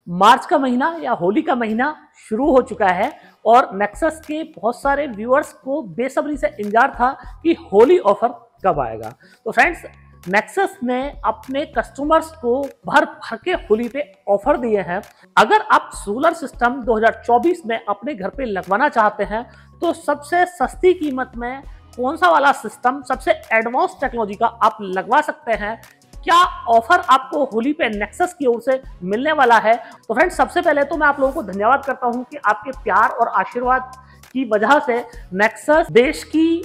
मार्च का महीना या होली का महीना शुरू हो चुका है और नेक्सस के बहुत सारे व्यूअर्स को बेसब्री से इंतजार था कि होली ऑफर कब आएगा। तो फ्रेंड्स, नेक्सस ने अपने कस्टमर्स को भर भर के होली पे ऑफर दिए हैं। अगर आप सोलर सिस्टम 2024 में अपने घर पे लगवाना चाहते हैं तो सबसे सस्ती कीमत में कौन सा वाला सिस्टम, सबसे एडवांस टेक्नोलॉजी का आप लगवा सकते हैं, क्या ऑफर आपको होली पे नेक्सस की ओर से मिलने वाला है। तो फ्रेंड्स, सबसे पहले तो मैं आप लोगों को धन्यवाद करता हूं कि आपके प्यार और आशीर्वाद की वजह से नेक्सस देश की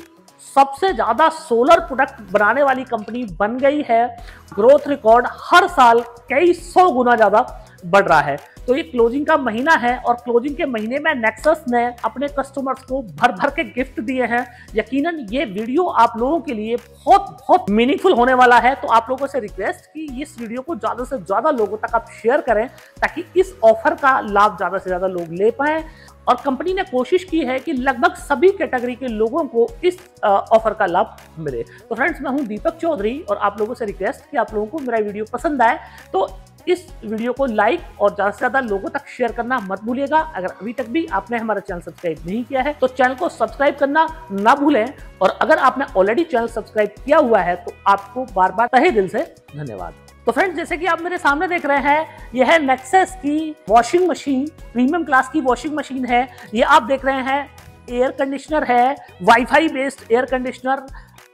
सबसे ज्यादा सोलर प्रोडक्ट बनाने वाली कंपनी बन गई है। ग्रोथ रिकॉर्ड हर साल कई 100 गुना ज्यादा बढ़ रहा है। तो ये क्लोजिंग का महीना है और क्लोजिंग के महीने में नेक्सस ने अपने कस्टमर्स को भर भर के गिफ्ट दिए हैं। यकीनन ये वीडियो आप लोगों के लिए बहुत बहुत मीनिंगफुल होने वाला है। तो आप लोगों से रिक्वेस्ट कि इस वीडियो को ज्यादा से ज्यादा लोगों तक आप शेयर करें ताकि इस ऑफर का लाभ ज्यादा से ज्यादा लोग ले पाए। और कंपनी ने कोशिश की है कि लगभग सभी कैटेगरी के लोगों को इस ऑफर का लाभ मिले। तो फ्रेंड्स, मैं हूं दीपक चौधरी और आप लोगों से रिक्वेस्ट कि आप लोगों को मेरा वीडियो पसंद आए तो इस वीडियो को लाइक और ज्यादा से ज्यादा लोगों तक शेयर करना मत भूलिएगा। अगर अभी तक भी आपने हमारा चैनल सब्सक्राइब नहीं किया है तो चैनल को सब्सक्राइब करना ना भूलें। और अगर आपने ऑलरेडी चैनल सब्सक्राइब किया हुआ है तो आपको बार बार तहे दिल से धन्यवाद। तो फ्रेंड्स, जैसे कि आप मेरे सामने देख रहे हैं, यह है नेक्सस की वॉशिंग मशीन, प्रीमियम क्लास की वॉशिंग मशीन है। ये आप देख रहे हैं एयर कंडीशनर है, wifi based air conditioner,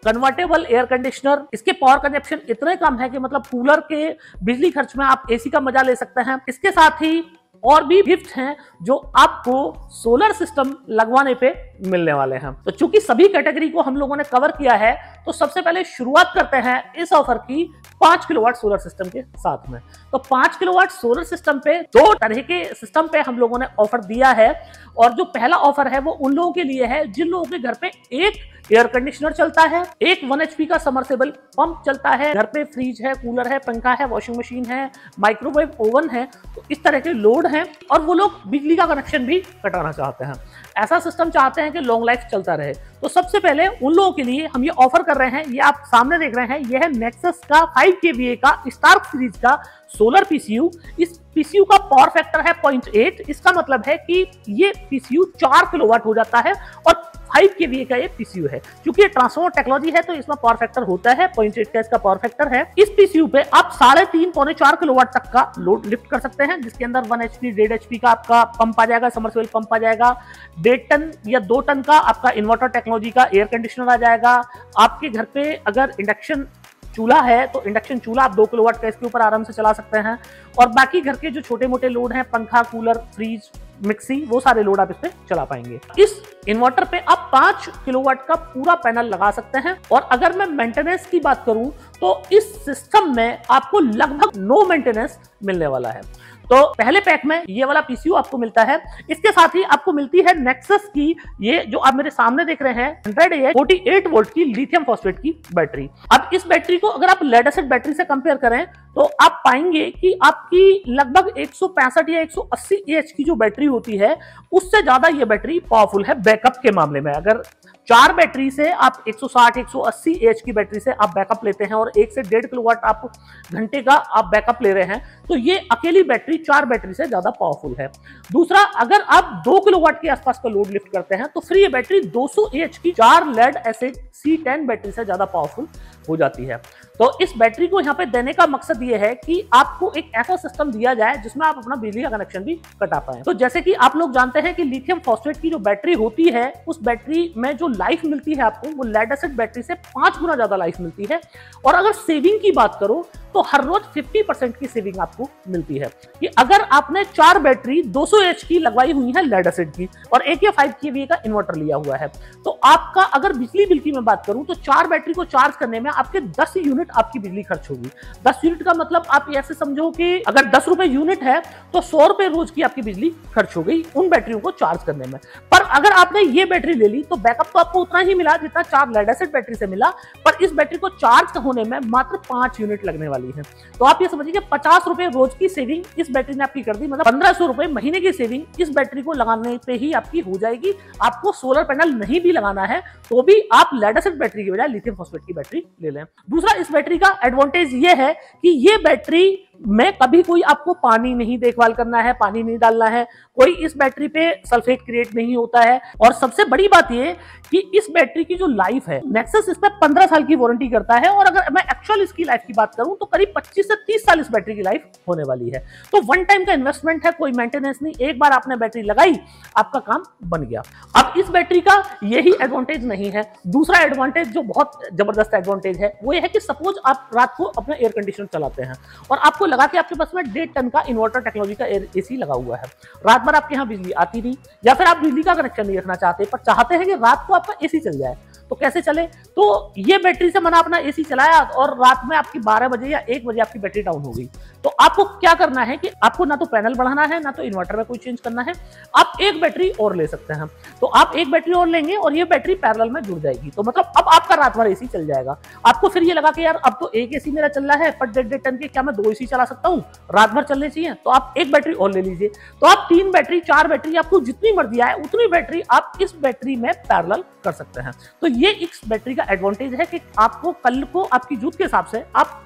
convertible air conditioner. इसके पावर कंजप्शन इतने कम है कि मतलब कूलर के बिजली खर्च में आप एसी का मजा ले सकते हैं। इसके साथ ही और भी गिफ्ट हैं जो आपको सोलर सिस्टम लगवाने पे मिलने वाले हैं। तो चूंकि सभी कैटेगरी को हम लोगों ने कवर किया है तो सबसे पहले शुरुआत करते हैं इस ऑफर की 5 किलोवाट सोलर सिस्टम के साथ में। तो 5 किलोवाट सोलर सिस्टम पे 2 तरह के सिस्टम पे हम लोगों ने ऑफर दिया है। और जो पहला ऑफर है वो उन लोगों के लिए है जिन लोगों के घर पे एक एयर कंडीशनर चलता है, एक 1 HP का समरसेबल पंप चलता है, घर पे फ्रिज है, कूलर है, पंखा है, वॉशिंग मशीन है, माइक्रोवेव ओवन है। तो इस तरह के लोड हैं और वो लोग बिजली का कनेक्शन भी कटाना चाहते हैं। ऐसा सिस्टम चाहते हैं कि लॉन्ग लाइफ चलता रहे। तो सबसे पहले उन लोगों के लिए हम ये ऑफर कर रहे हैं। ये आप सामने देख रहे हैं, यह है नेक्सस का 5 kVA का स्टार्क सीरीज का सोलर पीसीयू। इस पीसीयू का पावर फैक्टर है 0.8। इसका मतलब है कि ये पीसीयू 4 किलोवाट हो जाता है और 5 kVA का ये पीसीयू है। क्योंकि ये ट्रांसफॉर्मर टेक्नोलॉजी है तो इसमें पावर फैक्टर होता है 0.8 का इसका पावर फैक्टर है। इस पीसीयू पे आप 3.5 पौने 4 किलोवाट तक का लोड लिफ्ट कर सकते हैं, जिसके अंदर 1 HP 1.5 HP का आपका पंप आ जाएगा, समरसेबल पंप आ जाएगा, 1.5 टन या 2 टन का आपका इन्वर्टर टेक्नोलॉजी का एयर कंडीशनर आ जाएगा। आपके घर पे अगर इंडक्शन चूल्हा है तो इंडक्शन चूल्हा आप 2 किलोवाट का इसके ऊपर आराम से चला सकते हैं। और बाकी घर के जो छोटे मोटे लोड हैं, पंखा, कूलर, फ्रिज, मिक्सी, वो सारे लोड आप इस पे चला पाएंगे। इस इन्वर्टर पे आप 5 किलोवाट का पूरा पैनल लगा सकते हैं। और अगर मैं मेंटेनेंस की बात करूं तो इस सिस्टम में आपको लगभग नो मेंटेनेंस मिलने वाला है। तो पहले पैक में ये वाला पीसीयू आपको मिलता है। इसके साथ ही आपको मिलती है नेक्सस की ये जो आप मेरे सामने देख रहे हैं 100 48 वोल्ट की लिथियम फॉस्फेट की बैटरी। अब इस बैटरी को अगर आप लेड एसिड बैटरी से कंपेयर करें तो आप पाएंगे कि आपकी लगभग 165 या 180 AH की जो बैटरी होती है उससे ज्यादा ये बैटरी पावरफुल है बैकअप के मामले में। अगर 4 बैटरी से आप 160 180 AH की बैटरी से आप बैकअप लेते हैं और 1 से 1.5 किलोवाट आप घंटे का आप बैकअप ले रहे हैं तो ये अकेली बैटरी 4 बैटरी से ज्यादा पावरफुल है। दूसरा, अगर आप 2 किलोवाट के आसपास का लोड लिफ्ट करते हैं तो फिर ये बैटरी 200 AH की 4 लेड एसिड C10 बैटरी से ज्यादा पावरफुल हो जाती है। तो इस बैटरी को यहाँ पे देने का मकसद ये है कि आपको एक ऐसा सिस्टम दिया जाए जिसमें आप अपना बिजली का कनेक्शन भी कटा पाए। तो जैसे कि आप लोग जानते हैं कि लिथियम फॉस्फेट की जो बैटरी होती है उस बैटरी में जो लाइफ मिलती है आपको वो लेड एसिड बैटरी से 5 गुना ज्यादा लाइफ मिलती है। और अगर सेविंग की बात करो तो हर रोज 50% की सेविंग आपको मिलती है। कि अगर आपने 4 बैटरी 200 AH की लगवाई हुई है लेड एसिड की और एक या 5 kVA का इन्वर्टर लिया हुआ है तो आपका अगर बिजली बिल की मैं बात करूं तो 4 बैटरी को चार्ज करने में आपके 10 यूनिट आपकी बिजली खर्च होगी। 10 यूनिट का मतलब आप ऐसे समझो कि अगर 10 रुपए यूनिट है तो 100 रुपए रोज की आपकी बिजली खर्च हो गई उन बैटरियों को चार्ज करने में। पर अगर आपने ये बैटरी ले ली तो बैकअप तो आपको उतना ही मिला जितना 4 लेड एसिड बैटरी से मिला, पर इस बैटरी को चार्ज होने में मात्र 5 यूनिट लगने वाली है। तो आप ये समझिए कि 50 रुपए रोज की सेविंग इस बैटरी ने आपकी कर दी, मतलब 1500 रुपए महीने की सेविंग इस बैटरी को लगाने पे ही आपकी हो जाएगी। आपको सोलर पैनल नहीं भी लगाना है तो भी आप लेड एसिड बैटरी की बजाय लिथियम फॉस्फेट की बैटरी ले लें। दूसरा, इस बैटरी का एडवांटेज ये है कि ये बैटरी में कभी कोई आपको पानी नहीं देखभाल करना है, पानी नहीं डालना है, कोई इस बैटरी पे सल्फेट क्रिएट नहीं होता है। और सबसे बड़ी बात यह कि इस बैटरी की जो लाइफ है, नेक्सस इस पे 15 साल की वारंटी करता है, और अगर मैं एक्चुअल इसकी लाइफ की बात करूं तो करीब 25 से 30 साल इस बैटरी की लाइफ होने वाली है। तो वन टाइम का इन्वेस्टमेंट है, कोई मेंटेनेंस नहीं, एक बार आपने बैटरी लगाई आपका काम बन गया। अब इस बैटरी का यही एडवांटेज नहीं है, दूसरा एडवांटेज जो बहुत जबरदस्त एडवांटेज है वो ये है कि सपोज आप रात को अपना एयर कंडीशनर चलाते हैं और आपको लगा कि आपके पास में 1.5 टन का इन्वर्टर टेक्नोलॉजी का एसी लगा हुआ है, रात भर आपके यहाँ बिजली आती नहीं, या फिर आप बिजली का कनेक्शन नहीं रखना चाहते पर चाहते हैं कि रात को आपका एसी चल जाए, तो कैसे चले? तो ये बैटरी से मैंने अपना एसी चलाया और रात में आपकी 12 बजे या 1 बजे आपकी बैटरी डाउन हो गई, तो आपको क्या करना है कि आपको ना तो पैनल बढ़ाना है ना तो इन्वर्टर में कोई चेंज करना है, आप एक बैटरी और ले सकते हैं। तो आप एक बैटरी और लेंगे और ये बैटरी पैरेलल में जुड़ जाएगी, तो मतलब अब आपका रात भर एसी चल जाएगा। आपको फिर ये लगा कि यार अब तो एक एसी मेरा चल रहा है पर 1.5 टन के, क्या मैं 2 एसी चला सकता हूँ, रात भर चलने चाहिए, तो आप एक बैटरी और ले लीजिए। तो आप 3 बैटरी 4 बैटरी आपको जितनी मर्जी आए उतनी बैटरी आप इस बैटरी में पैरेलल कर सकते हैं। तो ये इस बैटरी का एडवांटेज है कि आपको कल को आपकी जरूरत के हिसाब से आप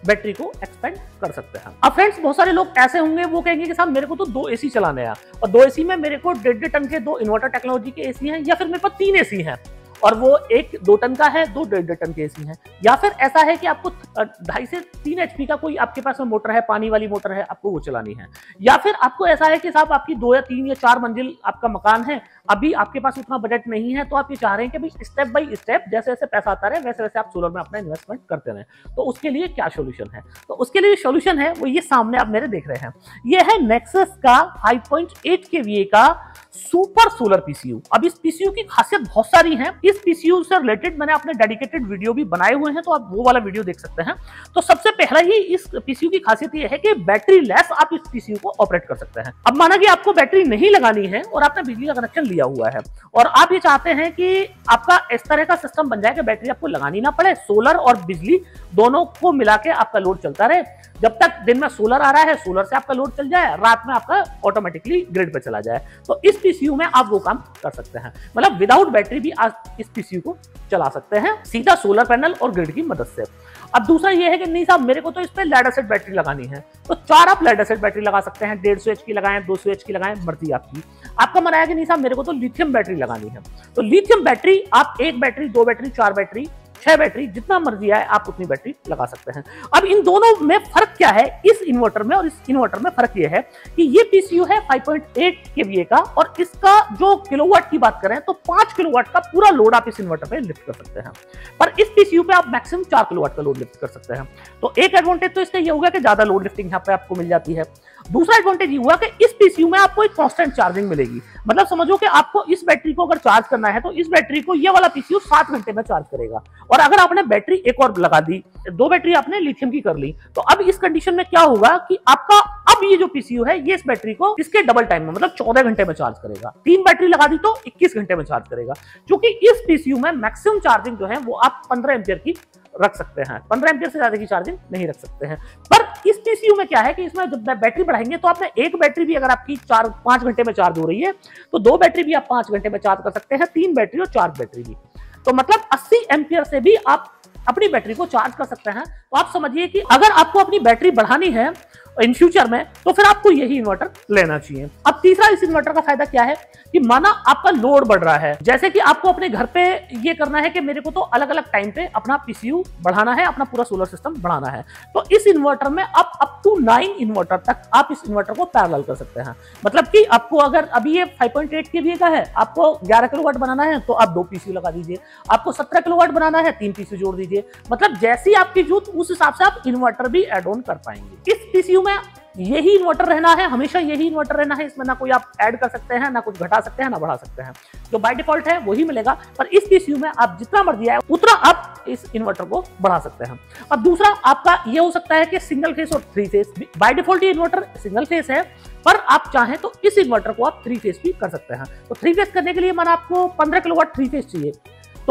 बैटरी को एक्सपेंड कर सकते हैं। अब फ्रेंड्स बहुत सारे लोग ऐसे होंगे वो कहेंगे कि साहब मेरे को तो 2 एसी चलाने हैं और 2 एसी में मेरे को 1.5 टन के 2 इन्वर्टर टेक्नोलॉजी के एसी हैं, या फिर मेरे पास 3 एसी हैं और वो एक 2 टन का है, 2 1.5 टन के एसी हैं, या फिर ऐसा है कि आपको 2.5 से 3 एचपी का कोई आपके पास में मोटर है, पानी वाली मोटर है, आपको वो चलानी है, या फिर आपको ऐसा है कि साहब आपकी 2 या 3 या 4 मंजिल आपका मकान है, अभी आपके पास उतना बजट नहीं है, तो आप ये चाह रहे हैं कि भाई स्टेप बाय स्टेप जैसे जैसे पैसा आता रहे वैसे वैसे आप सोलर में अपना इन्वेस्टमेंट करते रहें। तो उसके लिए क्या सोल्यूशन है? तो उसके लिए सोल्यूशन है वो ये सामने आप मेरे देख रहे हैं, ये है नेक्सस का 5.8 kVA का सुपर सोलर पीसीयू। अब इस पीसीयू की खासियत बहुत सारी है, इस पीसीयू से रिलेटेड मैंने अपने डेडिकेटेड वीडियो भी बनाए हुए हैं, तो आप वो वाला वीडियो देख सकते हैं। तो सबसे पहला ही इस पीसीयू की खासियत ये है कि बैटरी लेस आप इस पीसीयू को ऑपरेट कर सकते हैं। अब माना कि आपको बैटरी नहीं लगानी है और आपने बिजली का कनेक्शन लिया हुआ है और आप ये चाहते हैं कि आपका इस तरह का सिस्टम बन जाए कि बैटरी आपको लगानी ना पड़े, सोलर और बिजली दोनों को मिला के आपका लोड चलता रहे, जब तक दिन में सोलर आ रहा है सोलर से आपका लोड चल जाए, रात में आपका ऑटोमेटिकली ग्रिड पे चला जाए। तो इस पीसीयू में आप वो काम कर सकते हैं, मतलब विदाउट बैटरी भी आप इस पीसीयू को चला सकते हैं सीधा सोलर पैनल और ग्रिड की मदद से। अब दूसरा ये है कि नहीं साहब मेरे को तो इस पे लेड एसिड बैटरी लगानी है, तो 4 आप लेड एसिड बैटरी लगा सकते हैं, 150 एच की लगाएं, 200 एच की लगाएं, मर्जी आपकी। आपका मन आया कि नहीं साहब मेरे को तो लिथियम बैटरी लगानी है, तो लिथियम बैटरी आप 1 बैटरी 2 बैटरी 4 बैटरी 6 बैटरी जितना मर्जी आए आप उतनी बैटरी लगा सकते हैं। अब इन दोनों में फर्क क्या है, इस इन्वर्टर में और इस इन्वर्टर में फर्क यह है कि ये पीसीयू है 5.8 kVA का और इसका जो किलोवाट की बात करें तो 5 किलोवाट का पूरा लोड आप इस इन्वर्टर पे लिफ्ट कर सकते हैं, पर इस पीसीयू पे आप मैक्सिमम 4 किलोवाट का लोड लिफ्ट कर सकते हैं। तो एक एडवांटेज तो इसका ये होगा कि ज्यादा लोड लिफ्टिंग यहाँ पे आपको मिल जाती है। दूसरा एडवांटेज ये हुआ कि इस पीसीयू में आपको एक कांस्टेंट चार्जिंग मिलेगी, मतलब समझो कि आपको इस बैटरी को अगर चार्ज करना है तो इस बैटरी को ये वाला पीसीयू 7 घंटे में चार्ज करेगा, और अगर आपने बैटरी एक और लगा दी, 2 बैटरी आपने लिथियम की कर ली, तो अब इस कंडीशन में क्या होगा कि आपका अब ये जो पीसीयू है ये इस बैटरी को इसके डबल टाइम में मतलब 14 घंटे में चार्ज करेगा। 3 बैटरी लगा दी तो 21 घंटे में चार्ज करेगा, क्योंकि इस पीसीयू में मैक्सिमम चार्जिंग जो है वो आप 15 एम्पियर की रख सकते हैं, 15 एम्पियर से ज्यादा की चार्जिंग नहीं रख सकते हैं। पर इस पीसीयू में क्या है कि इसमें जब बैटरी बढ़ाएंगे तो आपने एक बैटरी भी अगर आपकी 4-5 घंटे में चार्ज हो रही है तो 2 बैटरी भी आप 5 घंटे में चार्ज कर सकते हैं, 3 बैटरी और 4 बैटरी भी, तो मतलब 80 एम्पियर से भी आप अपनी बैटरी को चार्ज कर सकते हैं। तो आप समझिए कि अगर आपको अपनी बैटरी बढ़ानी है इन फ्यूचर में तो फिर आपको यही इन्वर्टर लेना चाहिए। अब तीसरा इस इन्वर्टर का फायदा क्या है कि माना आपका लोड बढ़ रहा है, जैसे कि आपको अपने घर पे ये करना है कि मेरे को तो अलग अलग टाइम पे अपना पीसीयू बढ़ाना है, अपना पूरा सोलर सिस्टम बढ़ाना है, तो इस इन्वर्टर में आप अप टू 9 इन्वर्टर तक आप इस इन्वर्टर को पैरेलल कर सकते हैं। मतलब कि आपको अगर अभी ये 5.8 kVA का है, आपको 11 किलोवाट बनाना है तो आप 2 पीसीयू लगा दीजिए, आपको 17 किलोवाट बनाना है 3 पीसीयू जोड़ दीजिए, मतलब जैसी आपकी जरूरत उस हिसाब से आप इन्वर्टर भी एड ऑन कर पाएंगे। इस पीसीयू में यही इन्वर्टर रहना है, हमेशा यही इन्वर्टर रहना है, इसमें ना कोई आप ऐड कर सकते हैं, ना कुछ घटा सकते हैं, ना बढ़ा सकते हैं, जो बाय डिफॉल्ट है वही मिलेगा। पर इस पीसीयू में आप जितना मर्जी आए उतना आप इस इन्वर्टर को बढ़ा सकते हैं। अब दूसरा आपका ये हो सकता है कि सिंगल फेस और 3 फेस, बाय डिफॉल्ट ये इन्वर्टर सिंगल फेस है, पर आप चाहें तो इस इन्वर्टर को आप 3 फेस भी कर सकते हैं। तो 3 फेस करने के लिए माना आपको 15 किलोवाट 3 फेस चाहिए,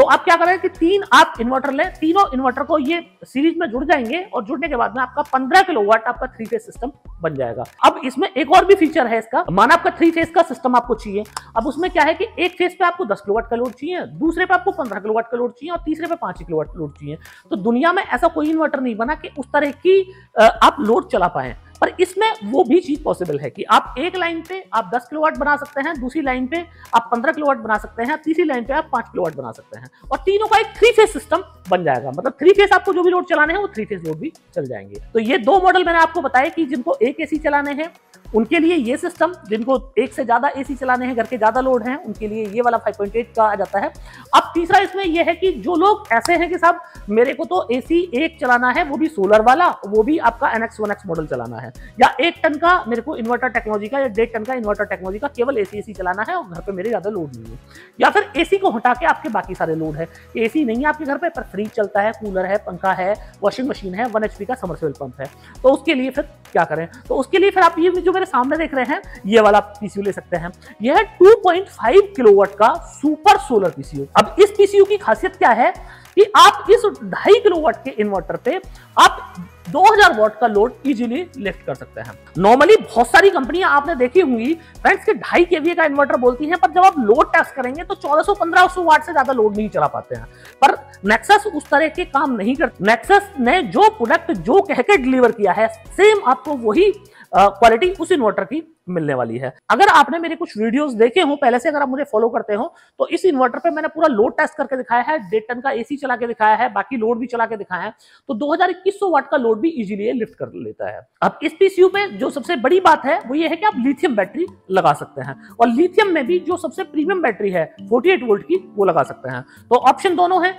तो आप क्या करें कि 3 आप इन्वर्टर लें, तीनों इन्वर्टर को ये सीरीज में जुड़ जाएंगे और जुड़ने के बाद में आपका 15 किलोवाट आपका 3 फेज सिस्टम बन जाएगा। अब इसमें एक और भी फीचर है इसका, माना आपका 3 फेज का सिस्टम आपको चाहिए। अब उसमें क्या है कि एक फेज पे आपको 10 किलोवाट का लोड चाहिए, दूसरे पे आपको 15 किलोवाट का लोड चाहिए और तीसरे पे 5 किलोवाट का लोड चाहिए। तो दुनिया में ऐसा कोई इन्वर्टर नहीं बना कि उस तरह की आप लोड चला पाए, पर इसमें वो भी चीज पॉसिबल है कि आप एक लाइन पे आप 10 किलोवाट बना सकते हैं, दूसरी लाइन पे आप 15 किलोवाट बना सकते हैं, तीसरी लाइन पे आप 5 किलोवाट बना सकते हैं और तीनों का एक 3 फेज सिस्टम बन जाएगा। मतलब 3 फेज आपको जो भी लोड चलाने हैं वो 3 फेज लोड भी चल जाएंगे। तो ये 2 मॉडल मैंने आपको बताया कि जिनको एक एसी चलाने हैं उनके लिए ये सिस्टम, जिनको एक से ज्यादा एसी चलाने हैं, घर के ज्यादा लोड हैं, उनके लिए ये वाला 5.8 का आ जाता है। अब तीसरा इसमें ये है कि जो लोग ऐसे हैं कि साहब मेरे को तो एसी एक चलाना है, वो भी सोलर वाला, वो भी आपका NX 1X मॉडल चलाना है, या 1 टन का मेरे को इन्वर्टर टेक्नोलॉजी का या 1.5 टन का इन्वर्टर टेक्नोलॉजी का केवल एसी चलाना है और घर पे मेरे ज्यादा लोड नहीं है, या फिर एसी को हटा के आपके बाकी सारे लोड है, एसी नहीं है आपके घर पे पर फ्रिज चलता है, कूलर है, पंखा है, वॉशिंग मशीन है, 1 HP का समरसेबल पंप है, तो उसके लिए फिर क्या करें? तो उसके लिए फिर आप ये जो मेरे सामने देख रहे हैं ये वाला पीसीयू ले सकते हैं। यह है 2.5 किलोवाट का सुपर सोलर पीसीयू। अब इस पीसीयू की खासियत क्या है कि आप इस 2.5 किलोवाट के इन्वर्टर पे आप 2000 वाट का लोड इजीली लिफ्ट कर सकते हैं। नॉर्मली बहुत सारी कंपनियां आपने देखी होंगी फ्रेंड्स के 2.5 kVA का इन्वर्टर बोलती हैं, पर जब आप लोड टेस्ट करेंगे तो 1400-1500 वाट से ज्यादा लोड नहीं चला पाते हैं। पर नेक्सस उस तरह के काम नहीं करती। नेक्सस ने जो प्रोडक्ट जो कह के डिलीवर किया है सेम आपको वही क्वालिटी उस इन्वर्टर की मिलने वाली है। अगर आपने मेरे कुछ वीडियोस देखे हो पहले से, अगर आप मुझे फॉलो करते हो, तो इस इन्वर्टर पे मैंने पूरा लोड टेस्ट करके दिखाया है, 1.5 टन का एसी चला के दिखाया है, बाकी लोड भी चला के दिखाया है, तो 2100 वाट का लोड भी इजीली लिफ्ट कर लेता है। अब इस पीसीयू में जो सबसे बड़ी बात है वो ये है कि आप लिथियम बैटरी लगा सकते हैं, और लिथियम में भी जो सबसे प्रीमियम बैटरी है 48 वोल्ट की वो लगा सकते हैं। तो ऑप्शन दोनों है,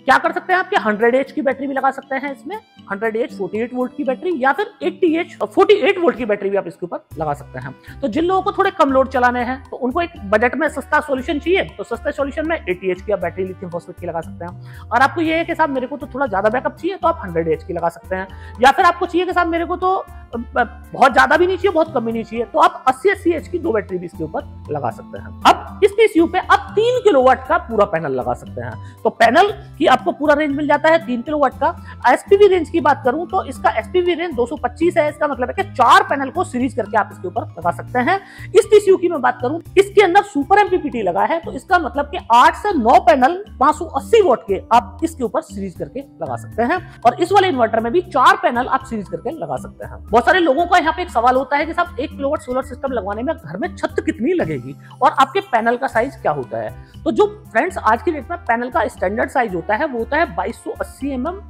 क्या कर सकते हैं आपके 100H की बैटरी भी लगा सकते हैं इसमें, 100H 48 वोल्ट की बैटरी, या फिर 80H 48 वोल्ट की बैटरी भी आप इसके ऊपर लगा सकते हैं। तो जिन लोगों को थोड़े कम लोड चलाने हैं, तो उनको एक बजट में सस्ता सॉल्यूशन चाहिए, तो सस्ते सॉल्यूशन में 80H की आप बैटरी लिथियम फॉस्फेट की लगा सकते हैं। और आपको ये है कि साहब मेरे को तो थोड़ा ज्यादा बैकअप चाहिए, तो आप 100H की लगा सकते हैं, या फिर आपको चाहिए कि साहब मेरे को तो बहुत ज्यादा भी नहीं चाहिए, बहुत कम भी नहीं चाहिए, तो आप 80-80H की 2 बैटरी भी इसके ऊपर लगा सकते हैं। अब इस पीसीयू पे आप 3 किलोवाट का पूरा पैनल लगा सकते हैं। तो पैनल की आपको पूरा रेंज मिल जाता है 3 किलोवाट का। एसपीवी रेंज की बात करूं तो इसका एसपीवी रेंज 225 है। इसका मतलब है कि 4 पैनल को सीरीज करके आप इसके ऊपर लगा सकते हैं। इस पीसीयू की मैं बात करूं, इसके अंदर सुपर एमपीपीटी लगा है, तो इसका मतलब कि 8 से 9 पैनल 580 वाट के आप इसके ऊपर सीरीज करके लगा सकते हैं। और इस वाले इन्वर्टर में भी 4 पैनल आप सीरीज करके लगा सकते हैं। बहुत सारे लोगों का यहाँ पे एक सवाल होता है कि साहब 1 किलोवाट सोलर सिस्टम लगवाने में घर में छत कितनी लगेगी और आपके पैनल का साइज क्या होता है। तो जो फ्रेंड्स आज की डेट में पैनल का स्टैंडर्ड साइज होता है वो होता है 2280 mm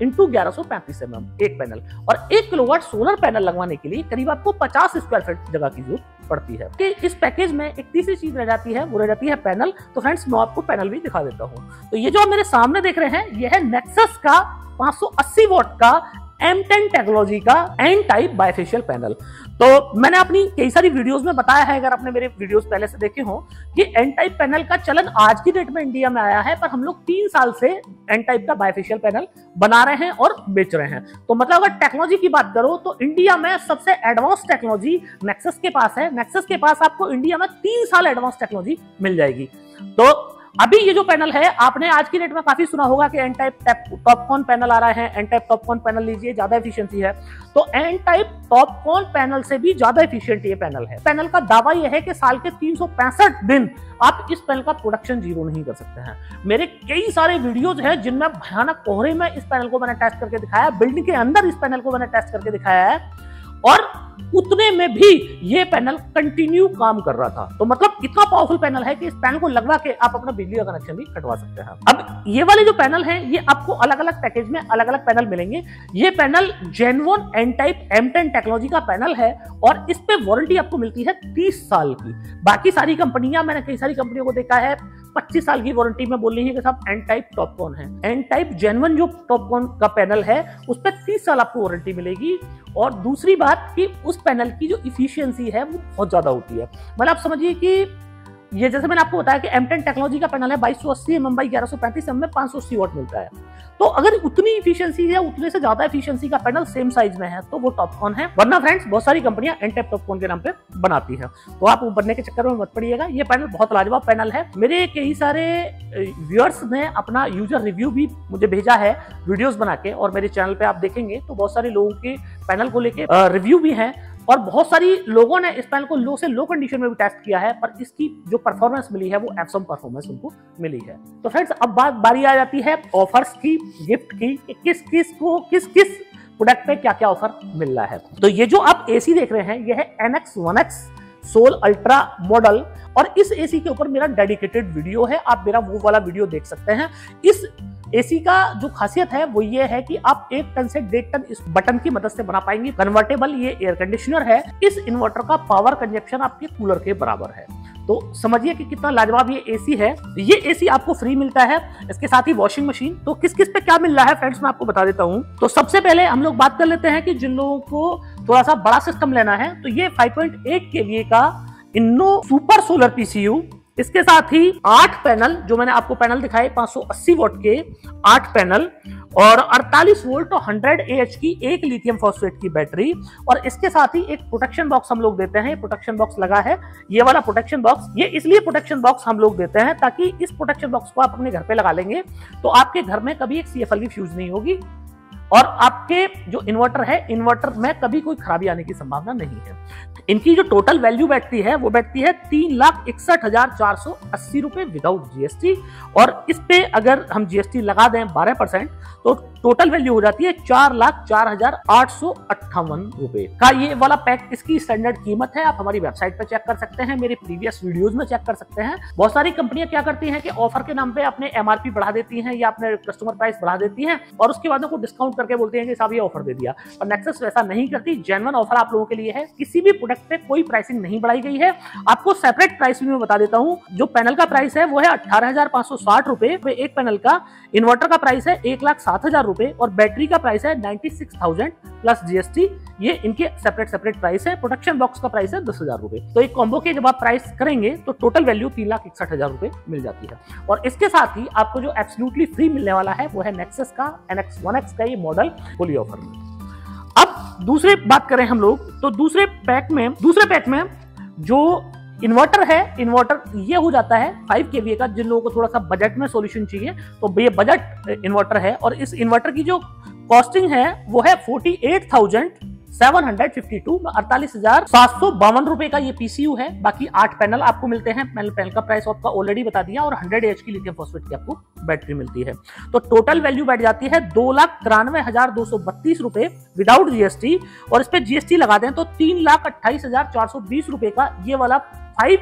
इंटू 1135 mm एक पैनल, और 1 किलोवाट सोलर पैनल लगवाने के लिए करीब आपको 50 स्क्वायर फीट जगह की जरूरत पड़ती है। कि इस पैकेज में एक तीसरी चीज रह जाती है, वो रह जाती है पैनल। तो फ्रेंड्स मैं आपको पैनल भी दिखा देता हूँ। तो ये जो आप मेरे सामने देख रहे हैं ये है नेक्सस का 580 वाट का M10 टेक्नोलॉजी का एन टाइप बाइफेशियल पैनल। तो मैंने अपनी कई सारी वीडियोस में बताया है, अगर आपने मेरे वीडियोस पहले से देखे हो, कि एन टाइप पैनल का चलन आज की डेट में इंडिया में आया है, पर हम लोग 3 साल से एन टाइप का बाइफेशियल पैनल बना रहे हैं और बेच रहे हैं। तो मतलब अगर टेक्नोलॉजी की बात करो तो इंडिया में सबसे एडवांस टेक्नोलॉजी नेक्सस के पास है। नेक्सस के पास आपको इंडिया में 3 साल एडवांस टेक्नोलॉजी मिल जाएगी। तो अभी ये जो पैनल है, आपने आज की डेट में काफी सुना होगा कि एन टाइप टॉपकॉन पैनल आ रहा है, एन टाइप टॉपकॉन पैनल लीजिए, ज्यादा एफिशिएंसी है। तो एन टाइप टॉपकॉन पैनल से भी ज्यादा एफिशिएंट ये पैनल है। पैनल का दावा यह है कि साल के 365 दिन आप इस पैनल का प्रोडक्शन जीरो नहीं कर सकते हैं। मेरे कई सारे वीडियोज हैं जिनमें भयानक कोहरे में इस पैनल को मैंने टेस्ट करके दिखाया, बिल्डिंग के अंदर इस पैनल को मैंने टेस्ट करके दिखाया है, और उतने में भी ये पैनल कंटिन्यू काम कर रहा था। तो मतलब इतना पावरफुल पैनल है कि इस पैनल को लगवा के आप अपना बिजली का कनेक्शन भी कटवा सकते हैं। अब ये वाले जो पैनल हैं ये आपको अलग अलग पैकेज में अलग अलग पैनल मिलेंगे। ये पैनल जेनवन एन टाइप M10 टेक्नोलॉजी का पैनल है और इस पे वारंटी आपको मिलती है 30 साल की। बाकी सारी कंपनियां, मैंने कई सारी कंपनियों को देखा है 25 साल की वारंटी में बोल रही है कि साहब एन टाइप टॉपकॉन है। एन टाइप जेनवन जो टॉपकॉन का पैनल है उस पर 30 साल आपको वारंटी मिलेगी। और दूसरी बात कि उस पैनल की जो इफिशियंसी है वो बहुत ज्यादा होती है। मतलब आप समझिए कि ये जैसे मैंने आपको बताया कि M10 टेक्नोलॉजी का पैनल है 2280 mm बाई 1135 mm में 580 वाट मिलता है। तो अगर उतनी इफिशियंसी है, उतने से ज्यादा इफिशियंसी का पैनल सेम साइज में है तो वो टॉपकॉन है, वरना फ्रेंड्स बहुत सारी कंपनियां एनटेप टॉपकॉन के नाम पे बनाती है, तो आप वो बनने के चक्कर में मत पड़िएगा। ये पैनल बहुत लाजवाब पैनल है। मेरे कई सारे व्यूअर्स ने अपना यूजर रिव्यू भी मुझे भेजा है वीडियोस बना के, और मेरे चैनल पे आप देखेंगे तो बहुत सारे लोगों के पैनल को लेके रिव्यू भी है, और बहुत सारी लोगों ने इस पैनल को लो से लो कंडीशन में भी टेस्ट किया है, पर इसकी जो परफॉर्मेंस मिली है वो एब्सम परफॉर्मेंस उनको मिली है। तो फ्रेंड्स अब बारी आ जाती है ऑफर्स की, गिफ्ट की, किस किस प्रोडक्ट पे क्या क्या ऑफर मिल रहा है। तो ये जो आप एसी देख रहे हैं ये है NX 1X soul ultra model, और इस एसी के ऊपर मेरा डेडिकेटेड वीडियो है, आप मेरा वो वाला वीडियो देख सकते हैं। इस एसी का जो खासियत है वो ये है कि आप 1 टन से 1.5 टन इस बटन की मदद से बना पाएंगे। कन्वर्टेबल ये एयर कंडीशनर है। इस इन्वर्टर का पावर कंजप्शन आपके कूलर के बराबर है। तो समझिए कि कितना लाजवाब ये एसी है। ये एसी आपको फ्री मिलता है, इसके साथ ही वॉशिंग मशीन। तो किस किस पे क्या मिल रहा है फ्रेंड्स मैं आपको बता देता हूँ। तो सबसे पहले हम लोग बात कर लेते हैं कि जिन लोगों को थोड़ा सा बड़ा सिस्टम लेना है, तो ये 5.8 kVA का इन्नो सुपर सोलर PCU, इसके साथ ही 8 पैनल, जो मैंने आपको पैनल दिखाए 580 वोल्ट के 8 पैनल, और 48 वोल्ट और 100 AH की एक लिथियम फॉस्फेट की बैटरी, और इसके साथ ही एक प्रोटेक्शन बॉक्स हम लोग देते हैं। प्रोटेक्शन बॉक्स लगा है, ये वाला प्रोटेक्शन बॉक्स, ये इसलिए प्रोटेक्शन बॉक्स हम लोग देते हैं ताकि इस प्रोटेक्शन बॉक्स को आप अपने घर पे लगा लेंगे तो आपके घर में कभी एक CFL भी फ्यूज नहीं होगी, और आपके जो इन्वर्टर है, इन्वर्टर में कभी कोई खराबी आने की संभावना नहीं है। इनकी जो टोटल वैल्यू बैठती है वो बैठती है 3,61,480 रुपए विदाउट GST, और इस पे अगर हम GST लगा दें 12% तो टोटल वैल्यू हो जाती है 4,04,858 रुपए का ये वाला पैक। इसकी स्टैंडर्ड कीमत है, आप हमारी वेबसाइट पर चेक कर सकते हैं, मेरे प्रीवियस वीडियोस में चेक कर सकते हैं। बहुत सारी कंपनियां क्या करती हैं कि ऑफर के नाम पे अपने MRP बढ़ा देती हैं या अपने कस्टमर प्राइस बढ़ा देती हैं, और उसके बाद उनको डिस्काउंट करके बोलते हैं कि साहब ये ऑफर दे दिया। और नेक्सस वैसा नहीं करती, जेन्युइन ऑफर आप लोगों के लिए है। किसी भी प्रोडक्ट पे कोई प्राइसिंग नहीं बढ़ाई गई है। आपको सेपरेट प्राइस भी मैं बता देता हूं। जो पैनल का प्राइस है वो है 18,560 रुपए, एक पैनल का। इन्वर्टर का प्राइस है 1,07,000 रुपए, और बैटरी का प्राइस है 96,000 प्लस GST। ये इनके सेपरेट प्राइस है। प्रोटेक्शन बॉक्स का प्राइस है 10,000 रुपए। तो एक कॉम्बो के जब आप प्राइस करेंगे तो टोटल वैल्यू 3,61,000 रुपए मिल जाती है। और इसके साथ ही आपको जो एब्सोल्युटली फ्री मिलने वाला है वो है नेक्सस का NX 1X का ये मॉडल फुली ऑफर में। अब दूसरी बात करें हम लोग, तो दूसरे पैक में जो इन्वर्टर है, इन्वर्टर ये हो जाता है 5 kVA का। जिन लोगों को थोड़ा सा बजट में सॉल्यूशन चाहिए तो ये बजट इन्वर्टर है, और इस इन्वर्टर की जो कॉस्टिंग है वो है 48,752, 48,752 रुपए का ये PCU है। बाकी 8 पैनल आपको मिलते हैं। पैनल का प्राइस आपका ऑलरेडी बता दिया, और 100 AH की लिथियम फॉस्फेट की आपको बैटरी मिलती है। तो टोटल वैल्यू बैठ जाती है 2,93,232 रुपए विदाउट GST, और इस पे GST लगा दें तो 3,28,420 रुपए का ये वाला 5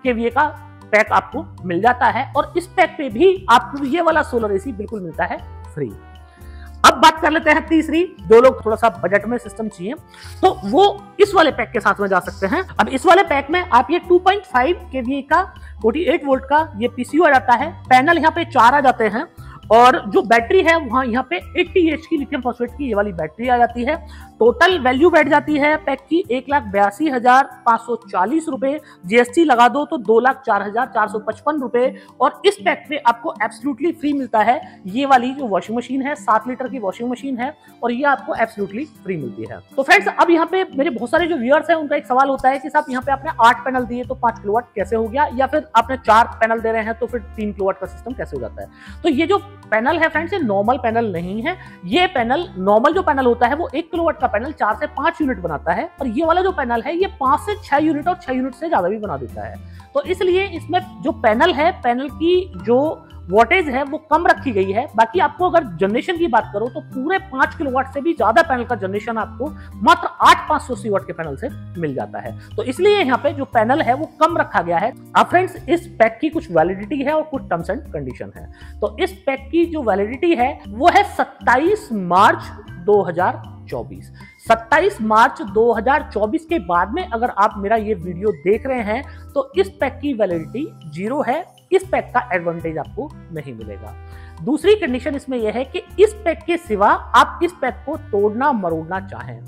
kVA का पैक आपको मिल जाता है। और इस पैक पे भी आपको ये वाला सोलर AC बिल्कुल मिलता है फ्री। अब बात कर लेते हैं तीसरी, जो लोग थोड़ा सा बजट में सिस्टम चाहिए तो वो इस वाले पैक के साथ में जा सकते हैं। अब इस वाले पैक में आप ये 2.5 kVA का 48 वोल्ट का ये PCU आ जाता है। पैनल यहाँ पे 4 आ जाते हैं, और जो बैटरी है वहां यहाँ पे 80 AH की लिथियम फॉस्फेट की ये वाली बैटरी आ जाती है। टोटल वैल्यू बैठ जाती है पैक की 1,82,540 रुपए। GST लगा दो तो 2,04,455 रुपए। और इस पैक पे आपको एब्सोल्युटली फ्री मिलता है ये वाली जो वॉशिंग मशीन है, 7 लीटर की वॉशिंग मशीन है, और ये आपको एब्सोल्युटली फ्री मिलती है। तो फ्रेंड्स अब यहाँ पे मेरे बहुत सारे जो व्यूअर्स हैं उनका एक सवाल होता है कि साहब यहाँ पे आपने 8 पैनल दिए तो 5 किलोवाट कैसे हो गया, या फिर आपने 4 पैनल दे रहे हैं तो फिर 3 किलोवाट का सिस्टम कैसे हो जाता है। तो ये जो पैनल है फ्रेंड्स ये नॉर्मल पैनल नहीं है। ये पैनल नॉर्मल जो पैनल होता है वो 1 किलोवाट का पैनल 4 से 5 यूनिट बनाता है, और ये वाला जो पैनल है ये 5 से 6 यूनिट और 6 यूनिट से ज्यादा भी बना देता है। तो इसलिए इसमें जो पैनल है, पैनल की जो वोल्टेज है वो कम रखी गई है। बाकी आपको अगर जनरेशन की बात करो तो पूरे 5 किलोवाट से भी ज्यादा पैनल का जनरेशन आपको मात्र 8,580 वाट के पैनल से मिल जाता है। तो इसलिए यहाँ पे जो पैनल है वो कम रखा गया है। अब फ्रेंड्स इस पैक की कुछ वैलिडिटी है और कुछ टर्म्स एंड कंडीशन है। तो इस पैक की जो वैलिडिटी है वो है 27 मार्च 2024। 27 मार्च 2024 के बाद में अगर आप मेरा ये वीडियो देख रहे हैं तो इस पैक की वैलिडिटी 0 है। इस पैक का एडवांटेज आपको नहीं मिलेगा। दूसरी कंडीशन इसमें यह है कि इस पैक के सिवा आप इस पैक को तोड़ना मरोड़ना चाहें,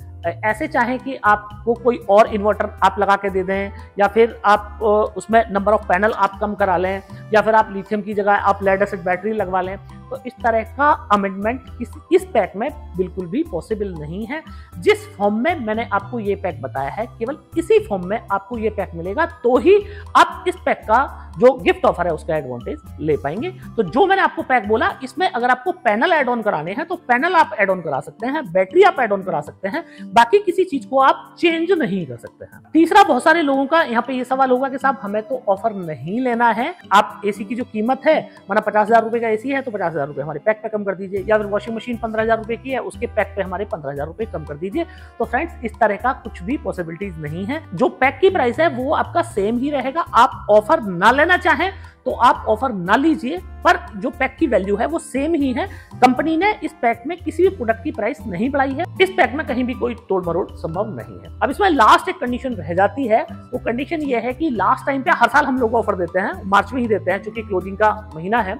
ऐसे चाहें कि आपको कोई और इन्वर्टर आप लगा के दे दें, या फिर आप उसमें नंबर ऑफ पैनल आप कम करा लें, या फिर आप लिथियम की जगह आप लेड एसिड बैटरी लगवा लें, तो इस तरह का अमेंडमेंट इस पैक में बिल्कुल भी पॉसिबल नहीं है। जिस फॉर्म में मैंने आपको ये पैक बताया है, केवल इसी फॉर्म में आपको ये पैक मिलेगा, तो ही आप इस पैक का जो गिफ्ट ऑफर है उसका एडवांटेज ले पाएंगे। तो जो मैंने आपको पैक बोला, इसमें अगर आपको पैनल ऐड ऑन कराने हैं तो पैनल आप ऐड ऑन करा सकते हैं, बैटरी आप ऐड ऑन करा सकते हैं, बाकी किसी चीज को आप चेंज नहीं कर सकते हैं। तीसरा, बहुत सारे लोगों का यहाँ पे ये सवाल होगा कि साहब हमें तो ऑफर नहीं लेना है, आप एसी की जो कीमत है, माना 50,000 रुपए का एसी है तो 50,000 रुपए हमारे पैक पे कम कर दीजिए, या फिर वॉशिंग मशीन 15,000 रुपए की है उसके पैक पे हमारे 15,000 रुपए कम कर दीजिए। तो फ्रेंड्स, इस तरह का कुछ भी पॉसिबिलिटीज नहीं है। जो पैक की प्राइस है वो आपका सेम ही रहेगा। आप ऑफर ना लेना चाहें तो आप ऑफर ना लीजिए, पर जो पैक की वैल्यू है वो सेम ही है। कंपनी ने इस पैक में किसी भी प्रोडक्ट की प्राइस नहीं बढ़ाई है, इस पैक में कहीं भी कोई तोड़ मरोड़ संभव नहीं है। अब इसमें लास्ट एक कंडीशन रह जाती है, वो कंडीशन ये है कि लास्ट टाइम पे हर साल हम लोग ऑफर देते हैं, मार्च में ही देते हैं क्योंकि क्लोजिंग का महीना है।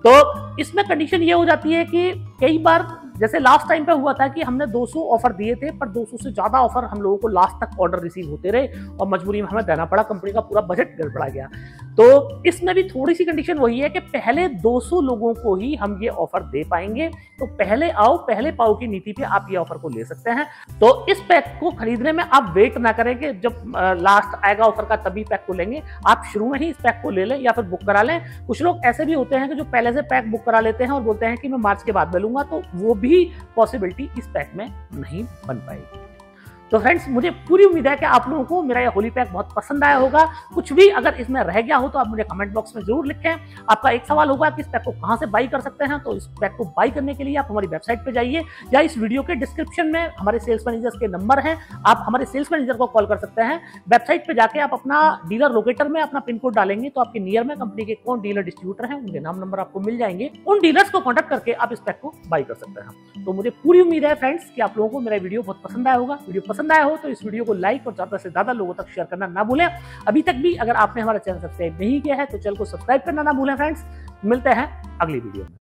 तो इसमें कंडीशन ये हो जाती है कि कई बार जैसे लास्ट टाइम पे हुआ था कि हमने 200 ऑफर दिए थे, पर 200 से ज्यादा ऑफर हम लोगों को लास्ट तक ऑर्डर रिसीव होते रहे और मजबूरी में हमें देना पड़ा, कंपनी का पूरा बजट गड़बड़ा गया। तो इसमें भी थोड़ी सी कंडीशन वही है कि पहले 200 लोगों को ही हम ये ऑफर दे पाएंगे। तो पहले आओ पहले पाओ की नीति पे आप ये ऑफर को ले सकते हैं। तो इस पैक को खरीदने में आप वेट ना करें कि जब लास्ट आएगा ऑफर का तभी पैक को लेंगे, आप शुरू में ही इस पैक को ले लें या फिर बुक करा लें। कुछ लोग ऐसे भी होते हैं कि जो पहले से पैक बुक करा लेते हैं और बोलते हैं कि मैं मार्च के बाद ले लूंगा, तो वो भी पॉसिबिलिटी इस पैक में नहीं बन पाएगी। तो फ्रेंड्स, मुझे पूरी उम्मीद है कि आप लोगों को मेरा ये होली पैक बहुत पसंद आया होगा। कुछ भी अगर इसमें रह गया हो तो आप मुझे कमेंट बॉक्स में जरूर लिखें। आपका एक सवाल होगा कि इस पैक को कहां से बाई कर सकते हैं, तो इस पैक को बाई करने के लिए आप हमारी वेबसाइट पे जाइए, या इस वीडियो के डिस्क्रिप्शन में हमारे सेल्स मैनेजर्स के नंबर हैं, आप हमारे सेल्स मैनेजर को कॉल कर सकते हैं। वेबसाइट पे जाके आप अपना डीलर लोकेटर में अपना पिन कोड डालेंगे तो आपके नियर में कंपनी के कौन डीलर डिस्ट्रीब्यूटर हैं उनके नाम नंबर आपको मिल जाएंगे। उन डीलर्स को कॉन्टैक्ट करके आप इस पैक को बाई कर सकते हैं। तो मुझे पूरी उम्मीद है फ्रेंड्स कि आप लोगों को मेरा वीडियो बहुत पसंद आया होगा। वीडियो पसंद आया हो तो इस वीडियो को लाइक और ज्यादा से ज्यादा लोगों तक शेयर करना ना भूलें। अभी तक भी अगर आपने हमारा चैनल सब्सक्राइब नहीं किया है तो चैनल को सब्सक्राइब करना ना भूलें। फ्रेंड्स, मिलते हैं अगली वीडियो में।